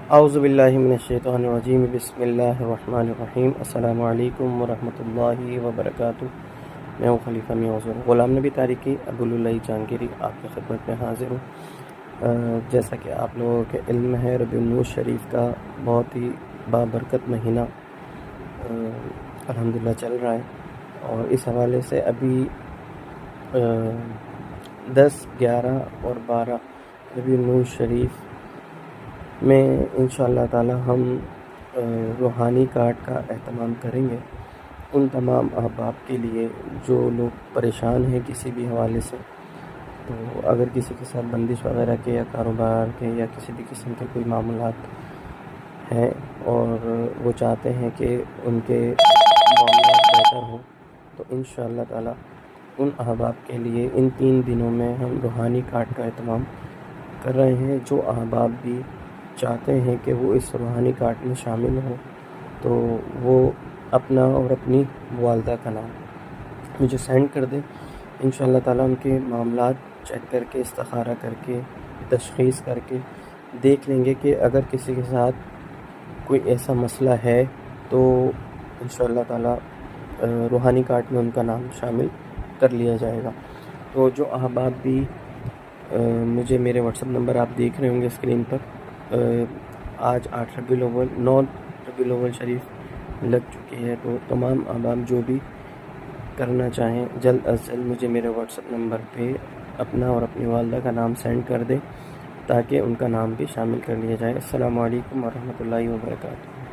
اعوذ باللہ من الشیطان الرجیم، بسم اللہ الرحمن الرحیم۔ السلام علیکم ورحمۃ اللہ وبرکاتہ۔ میں ہوں خلیفہ میاں حضور غلام نبی تاریخی ابواللہ جہانگیری، آپ کی خدمت میں حاضر ہوں۔ جیسا کہ آپ لوگوں کے علم ہے، ربیع النور شریف کا بہت ہی بابرکت مہینہ الحمدللہ چل رہا ہے، اور اس حوالے سے ابھی 10، 11 اور 12 ربیع النور شریف میں انشاءاللہ تعالی ہم روحانی کارڈ کا اہتمام کریں گے ان تمام احباب کے لیے جو لوگ پریشان ہیں کسی بھی حوالے سے۔ تو اگر کسی کے ساتھ بندش وغیرہ کے یا کاروبار کے یا کسی بھی قسم کے کوئی معاملات ہیں اور وہ چاہتے ہیں کہ ان کے معاملات بہتر ہوں، تو انشاءاللہ تعالی ان احباب کے لیے ان 3 دنوں میں ہم روحانی کارڈ کا اہتمام کر رہے ہیں۔ جو احباب بھی چاہتے ہیں کہ وہ اس روحانی کارڈ میں شامل ہوں، تو وہ اپنا اور اپنی والدہ کا نام مجھے سینڈ کر دیں۔ انشاءاللہ تعالیٰ ان کے معاملات چیک کر کے، استخارہ کر کے، تشخیص کر کے دیکھ لیں گے کہ اگر کسی کے ساتھ کوئی ایسا مسئلہ ہے تو انشاءاللہ تعالیٰ روحانی کارڈ میں ان کا نام شامل کر لیا جائے گا۔ تو جو احباب بھی مجھے میرے واٹس ایپ نمبر آپ دیکھ رہے ہوں گے اسکرین پر، آج 8 ربیع الاول 9 ربیع الاول شریف لگ چکی ہے، تو تمام احباب جو بھی کرنا چاہیں جلد از جلد مجھے میرے واٹس ایپ نمبر پہ اپنا اور اپنی والدہ کا نام سینڈ کر دیں تاکہ ان کا نام بھی شامل کر لیا جائے۔ السلام علیکم ورحمۃ اللہ وبرکاتہ۔